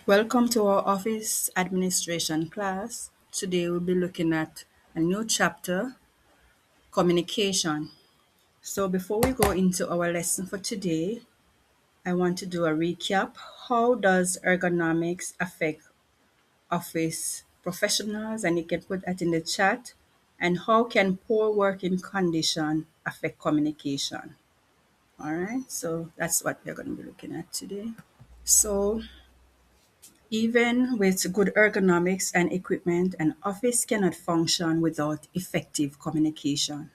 Welcome to our office administration class. Today we'll be looking at a new chapter, communication. So before we go into our lesson for today, I want to do a recap. How does ergonomics affect office professionals? And you can put that in the chat. And how can poor working condition affect communication? All right, so that's what we're going to be looking at today. So even with good ergonomics and equipment, an office cannot function without effective communication.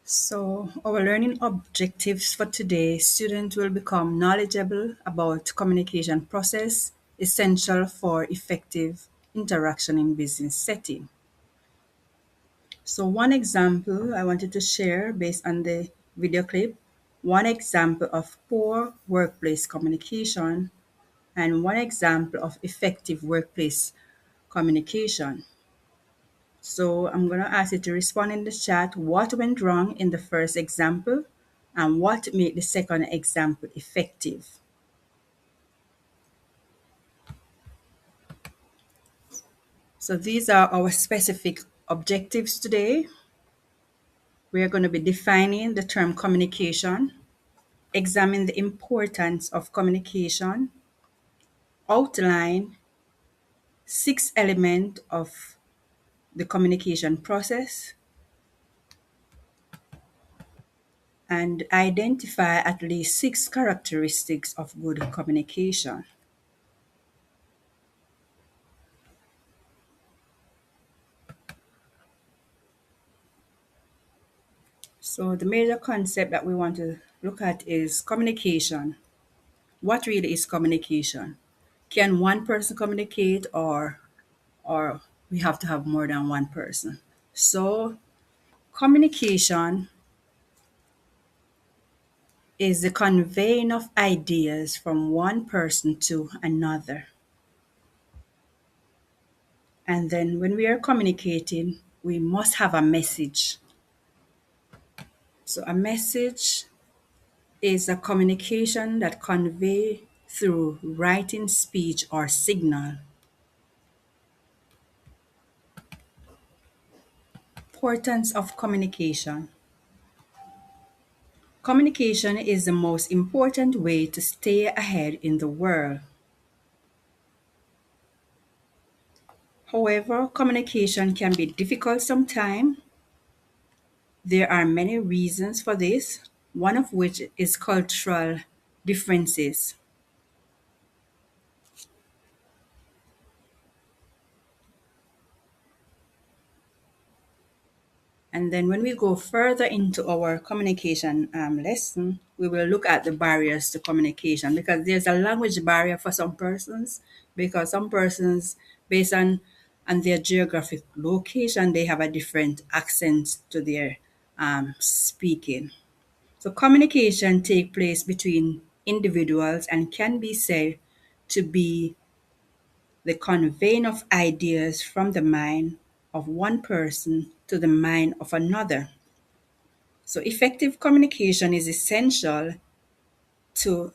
So, our learning objectives for today, students will become knowledgeable about communication process essential for effective interaction in business setting. So, one example I wanted to share based on the video clip, one example of poor workplace communication and one example of effective workplace communication. So I'm going to ask you to respond in the chat what went wrong in the first example and what made the second example effective. So these are our specific objectives today. We are going to be defining the term communication, examine the importance of communication, outline 6 elements of the communication process, and identify at least 6 characteristics of good communication. So, the major concept that we want to look at is communication. What really is communication? Can one person communicate or we have to have more than one person? So, communication is the conveying of ideas from one person to another. And then when we are communicating, we must have a message. So a message is a communication that convey through writing, speech, or signal. Importance of communication. Communication is the most important way to stay ahead in the world. However, communication can be difficult sometimes. There are many reasons for this, one of which is cultural differences. And then when we go further into our communication lesson, we will look at the barriers to communication because there's a language barrier for some persons because some persons, based on their geographic location, they have a different accent to their speaking. So communication take place between individuals and can be said to be the conveying of ideas from the mind of one person to the mind of another. So, effective communication is essential to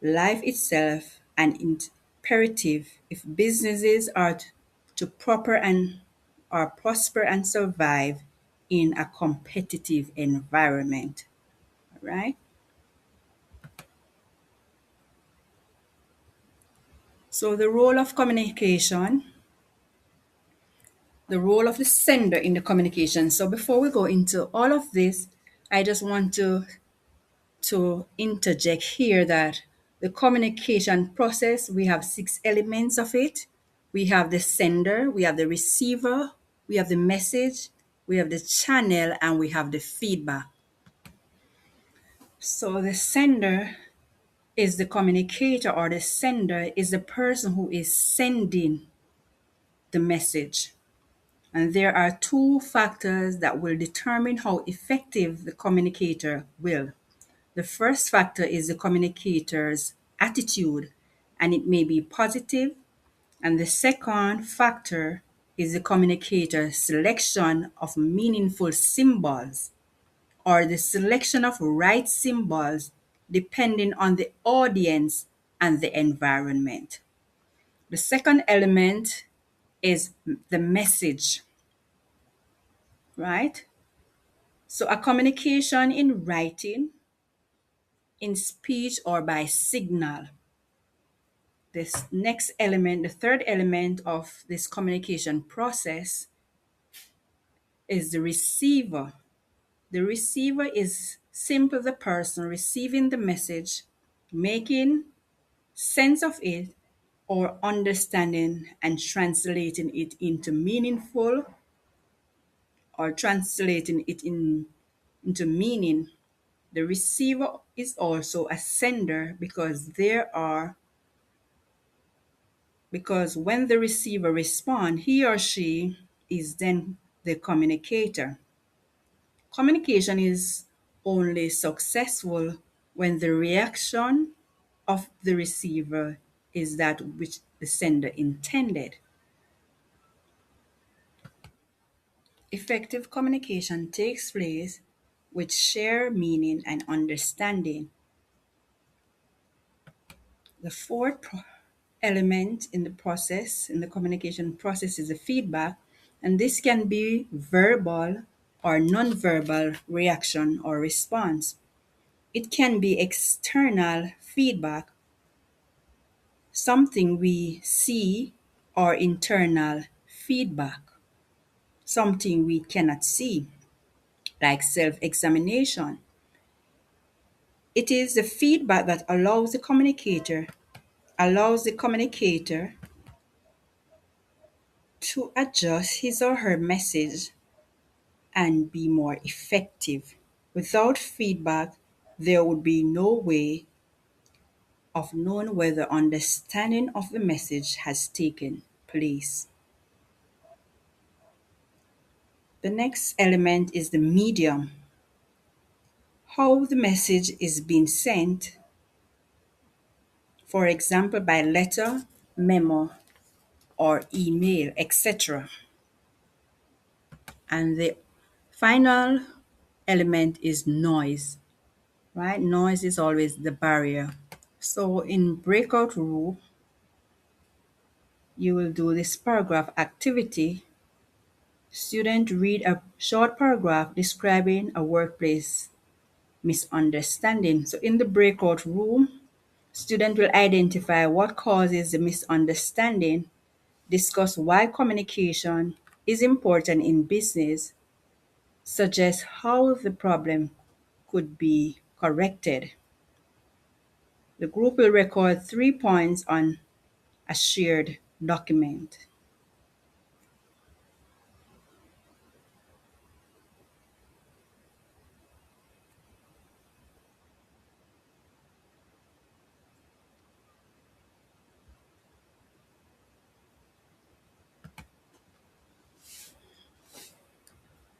life itself and imperative if businesses are to proper and or prosper and survive in a competitive environment. All right. So, the role of the sender in the communication. So, before we go into all of this, I just want to interject here that the communication process, we have 6 elements of it. We have the sender, we have the receiver, we have the message, we have the channel, and we have the feedback. So the sender is the communicator, or the sender is the person who is sending the message. And there are 2 factors that will determine how effective the communicator will. The first factor is the communicator's attitude, and it may be positive. And the second factor is the communicator's selection of meaningful symbols or the selection of right symbols depending on the audience and the environment. The second element is the message, right? So, a communication in writing, in speech, or by signal. This next element, the third element of this communication process, is the receiver. The receiver is simply the person receiving the message, making sense of it, or understanding and translating it into meaningful, or translating it into meaning. The receiver is also a sender because when the receiver responds, he or she is then the communicator. Communication is only successful when the reaction of the receiver is that which the sender intended. Effective communication takes place with shared meaning and understanding. The fourth element in the process, in the communication process, is the feedback, and this can be verbal or non-verbal reaction or response. It can be external feedback, something we see, or internal feedback, something we cannot see, like self-examination. It is the feedback that allows the communicator to adjust his or her message and be more effective. Without feedback, there would be no way of knowing whether understanding of the message has taken place. The next element is the medium, how the message is being sent, for example, by letter, memo, or email, etc. And the final element is noise, right? Noise is always the barrier. So in breakout room, you will do this paragraph activity. Student read a short paragraph describing a workplace misunderstanding. So in the breakout room, student will identify what causes the misunderstanding, discuss why communication is important in business, suggest how the problem could be corrected. The group will record 3 points on a shared document.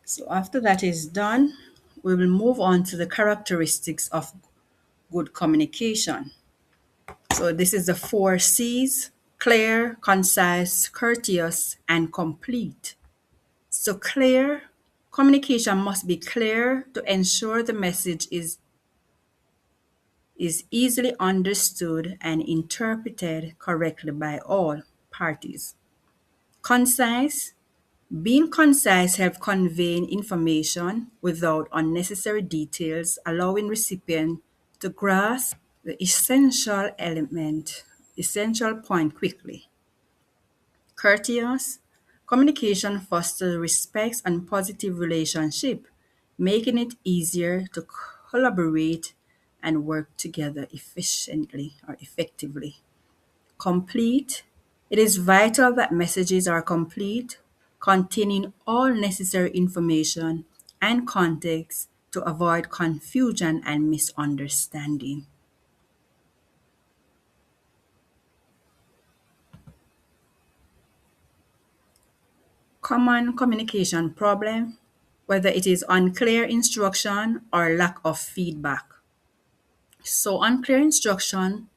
So after that is done, we will move on to the characteristics of good communication. So this is the 4 C's: clear, concise, courteous, and complete. So clear, communication must be clear to ensure the message is easily understood and interpreted correctly by all parties. Concise, being concise helps conveying information without unnecessary details, allowing recipient to grasp the essential point quickly. Courteous, communication fosters respect and positive relationship, making it easier to collaborate and work together efficiently or effectively. Complete, it is vital that messages are complete, containing all necessary information and context to avoid confusion and misunderstanding. Common communication problem, whether it is unclear instruction or lack of feedback. So, unclear instruction,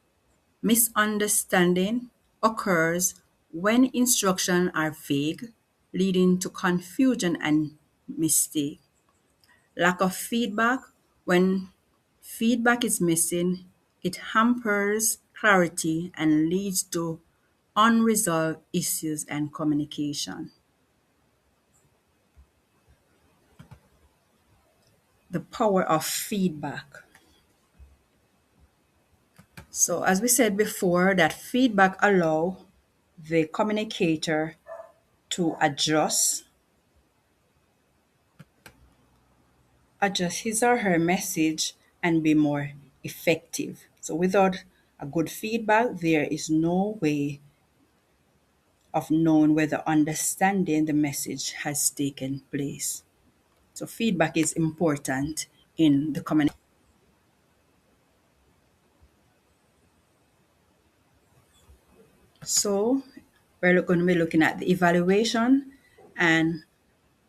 misunderstanding occurs when instructions are vague, leading to confusion and mistake. Lack of feedback, when feedback is missing, it hampers clarity and leads to unresolved issues and communication. The power of feedback. So as we said before, that feedback allow the communicator to adjust his or her message and be more effective. So without a good feedback, there is no way of knowing whether understanding the message has taken place. So feedback is important in the communication. So we're going to be looking at the evaluation, and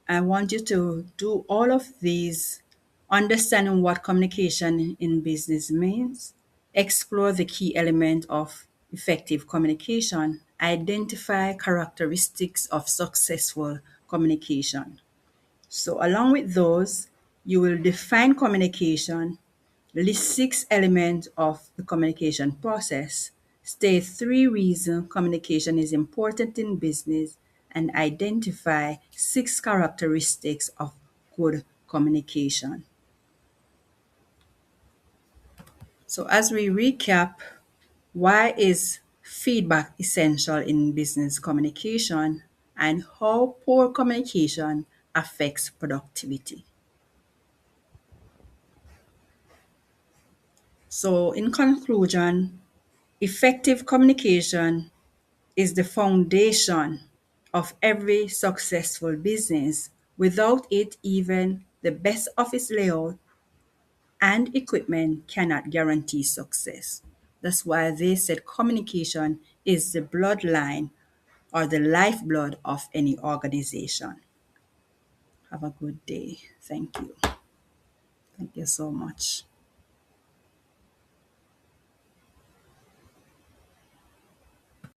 I want you to do all of these, understanding what communication in business means, explore the key element of effective communication, identify characteristics of successful communication. So, along with those, you will define communication, list 6 elements of the communication process, state 3 reasons communication is important in business, and identify 6 characteristics of good communication. So, as we recap, why is feedback essential in business communication and how poor communication affects productivity? So, in conclusion, effective communication is the foundation of every successful business. Without it, even the best office layout and equipment cannot guarantee success. That's why they said communication is the bloodline or the lifeblood of any organization. Have a good day. Thank you. Thank you so much.